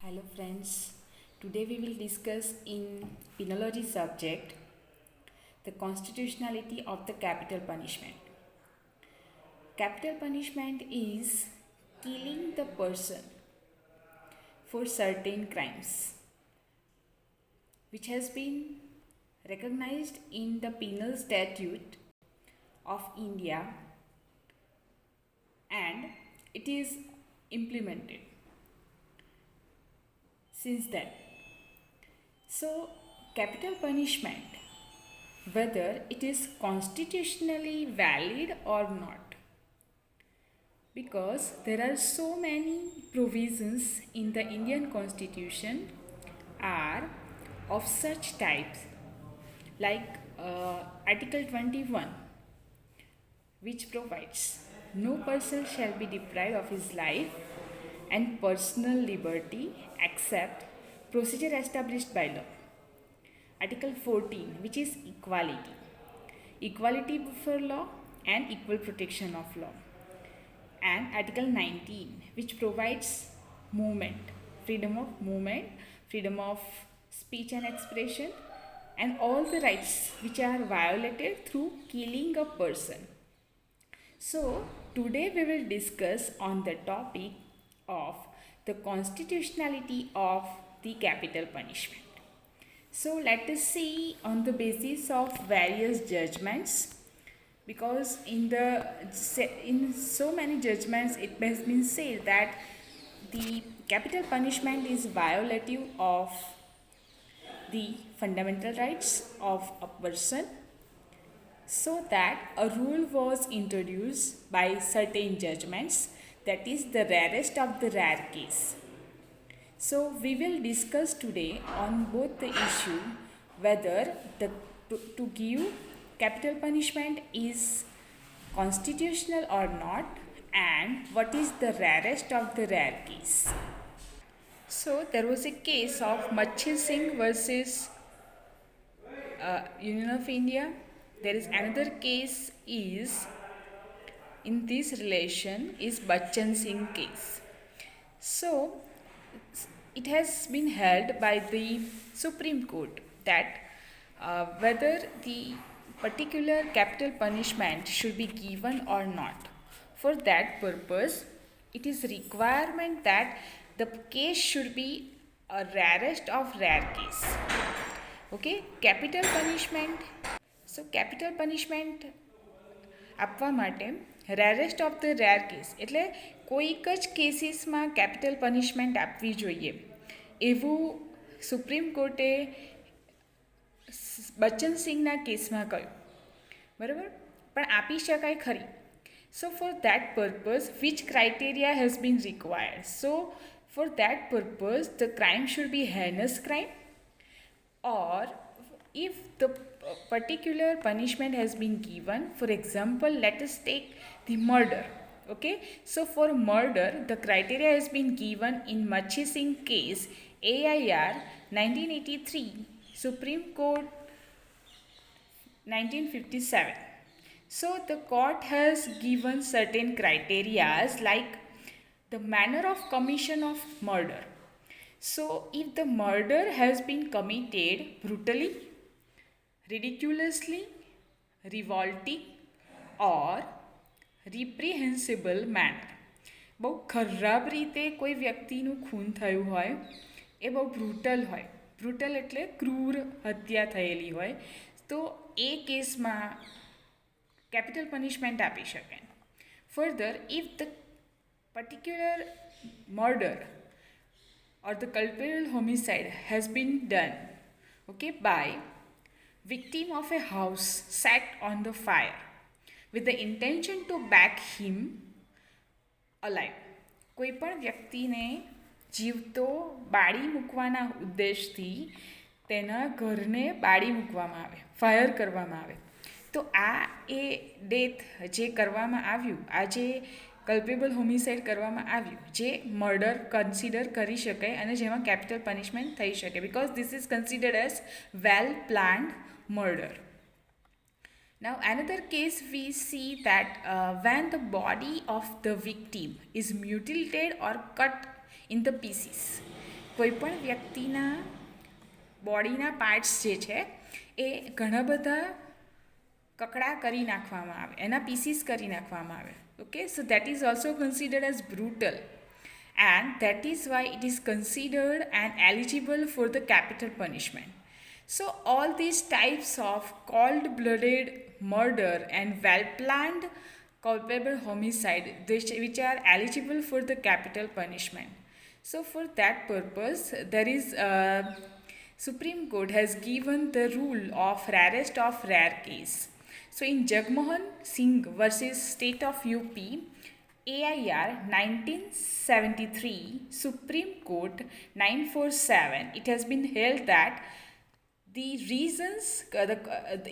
Hello friends, today we will discuss in penology subject the constitutionality of the capital punishment. Capital punishment is killing the person for certain crimes which has been recognized in the penal statute of India and it is implemented since then. So, capital punishment, whether it is constitutionally valid or not, because there are so many provisions in the Indian Constitution are of such types, like Article 21, which provides no person shall be deprived of his life and personal liberty except procedure established by law. Article 14, which is equality before law and equal protection of law. And Article 19, which provides freedom of movement, freedom of speech and expression, and all the rights which are violated through killing a person. So, today we will discuss on the topic of the constitutionality of the capital punishment. So, let us see on the basis of various judgments, because in so many judgments it has been said that the capital punishment is violative of the fundamental rights of a person, so that a rule was introduced by certain judgments, that is the rarest of the rare case. So we will discuss today on both the issue whether to give capital punishment is constitutional or not, and what is the rarest of the rare case. So there was a case of Machhi Singh versus Union of India. There is another case is in this relation is Bachchan Singh case. So it has been held by the Supreme Court that whether the particular capital punishment should be given or not. For that purpose, it is requirement that the case should be a rarest of rare case. Okay, capital punishment. So capital punishment આપવા માટે rarest of the rare case એટલે કોઈક જ કેસીસમાં capital punishment આપવી જોઈએ એવું supreme કોર્ટે બચ્ચન સિંહના કેસમાં કહ્યું, બરાબર, પણ આપી શકાય ખરી. So for that purpose, which criteria has been required? So for that purpose, the crime should be heinous crime, or if the particular punishment has been given, for example, let us take the murder. Okay, so for murder the criteria has been given in Machhi Singh case, AIR 1983, Supreme Court 1957. So the court has given certain criteria like the manner of commission of murder. So if the murder has been committed brutally, ridiculously, revolting or reprehensible manner, બહુ ખરાબ રીતે કોઈ વ્યક્તિનું ખૂન થયું હોય, એ બહુ બ્રુટલ હોય. બ્રુટલ એટલે ક્રૂર હત્યા થયેલી હોય, તો એ કેસમાં કેપિટલ પનિશમેન્ટ આપી શકાય. Further, if the particular murder or the culpable homicide has been done, okay, by victim of a house set on the fire with the intention to back him alive. કોઈ પણ વ્યક્તિને જીવતો બાળી મૂકવાના ઉદ્દેશથી તેના ઘરને બાળી મૂકવામાં આવે, ફાયર કરવામાં આવે, તો આ એ ડેથ જે કરવામાં આવ્યું, આ જે કલ્પેબલ હોમિસાઇડ કરવામાં આવ્યું, જે મર્ડર કન્સિડર કરી શકાય અને જેમાં કેપિટલ પનિશમેન્ટ થઈ શકે, because this is considered as well planned murder. Now another case we see that when the body of the victim is mutilated or cut in the pieces, કોઈપણ વ્યક્તિના બોડીના parts જે છે એ ઘણા બધા કકડા કરી નાખવામાં આવે, એના પીસીસ કરી નાખવામાં આવે. Okay, so that is also considered as brutal, and that is why it is considered and eligible for the capital punishment. So all these types of cold-blooded murder and well-planned culpable homicide which are eligible for the capital punishment. So for that purpose, there is Supreme Court has given the rule of rarest of rare case. So in Jagmohan Singh versus State of UP, AIR 1973, Supreme Court 947, it has been held that the reasons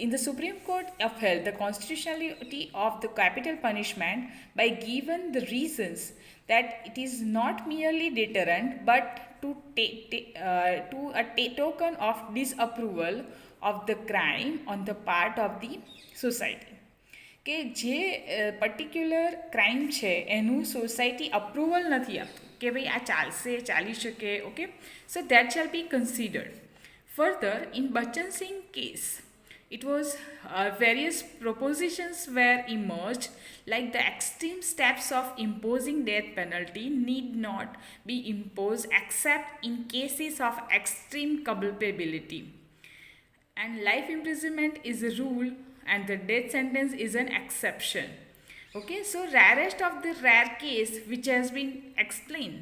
in the Supreme Court upheld the constitutionality of the capital punishment by given the reasons that it is not merely deterrent but to a token of disapproval of the crime on the part of the society. કે જે particular crime છે એનું society approval નથી આપતું કે ભાઈ આ ચાલશે, ચાલી શકે. Okay, so that shall be considered. Further, in Bachchan Singh case, it was various propositions were emerged, like the extreme steps of imposing death penalty need not be imposed except in cases of extreme culpability, and life imprisonment is a rule and the death sentence is an exception. Okay, so rarest of the rare case which has been explained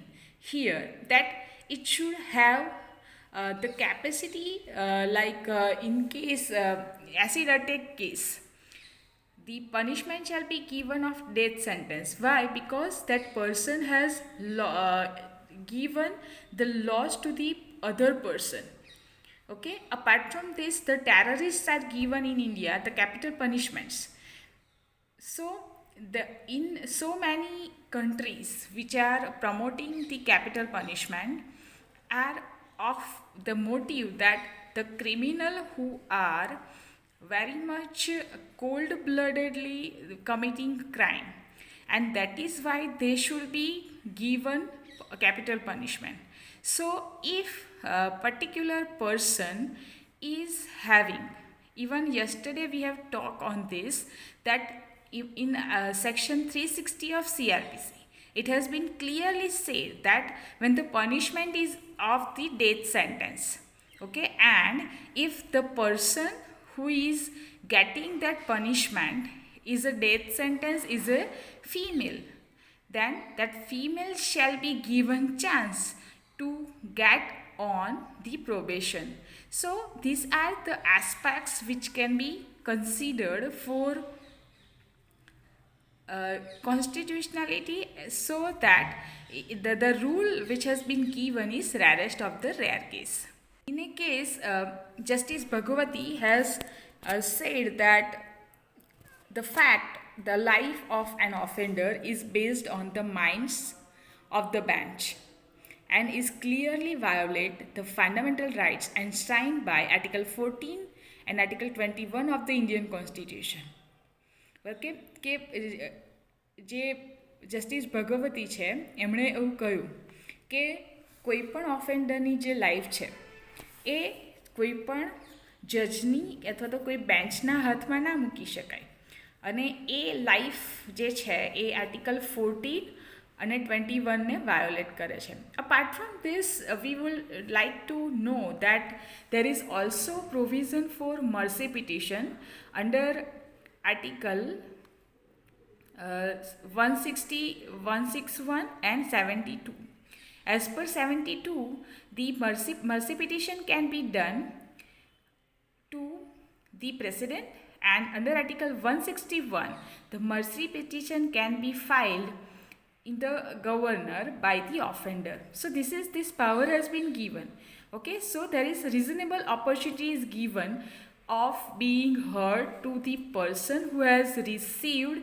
here, that it should have the capacity in case acid attack case, the punishment shall be given of death sentence. Why? Because that person has given the loss to the other person. Okay, apart from this, the terrorists are given in India the capital punishments. So in so many countries which are promoting the capital punishment are of the motive that the criminal who are very much cold-bloodedly committing crime, and that is why they should be given a capital punishment. So if a particular person is having, even yesterday we have talked on this, that in section 360 of CRPC, it has been clearly said that when the punishment is of the death sentence, okay, and if the person who is getting that punishment is a death sentence is a female, then that female shall be given chance to get on the probation. So these are the aspects which can be considered for constitutionality, so that the rule which has been given is rarest of the rare case. In a case, Justice Bhagwati has said that the life of an offender is based on the minds of the bench and is clearly violate the fundamental rights enshrined by Article 14 and Article 21 of the Indian Constitution. Okay, કે જે justice Bhagwati છે એમણે એવું કહ્યું કે કોઈપણ ઓફેન્ડરની જે life છે એ કોઈપણ જજની અથવા તો કોઈ બેન્ચના હાથમાં ના મૂકી શકાય, અને એ લાઈફ જે છે એ આર્ટિકલ 14 અને 21ને વાયોલેટ કરે છે. Apart from this, we would like to know that there is also provision for mercy petition under Article 160, 161 and 72. As per 72, the mercy petition can be done to the President, and under Article 161, the mercy petition can be filed in the governor by the offender. So this power has been given. Okay, so there is reasonable opportunity is given of being heard to the person who has received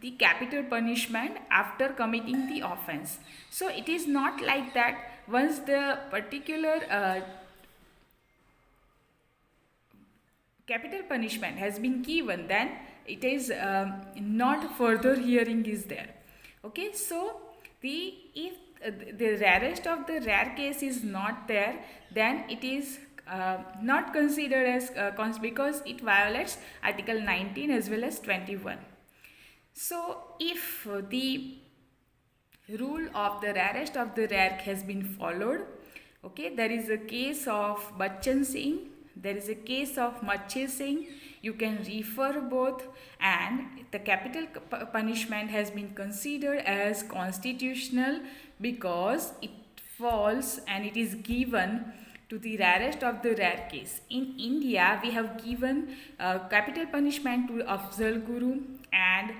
the capital punishment after committing the offense. So it is not like that once the particular capital punishment has been given, then it is not further hearing is there. Okay, so if the rarest of the rare case is not there, then it is not considered as because it violates Article 19 as well as 21. So if the rule of the rarest of the rare has been followed, okay, there is a case of Bachchan Singh, there is a case of Machi Singh, you can refer both, and the capital punishment has been considered as constitutional because it falls and it is given to the rarest of the rare case. In India, we have given capital punishment to Afzal Guru, and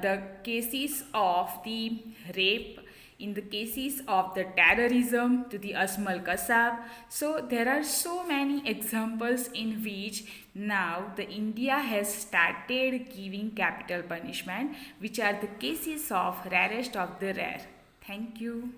the cases of the rape, in the cases of the terrorism, to the Asmal Kasab. So there are so many examples in which now the India has started giving capital punishment, which are the cases of rarest of the rare. Thank you.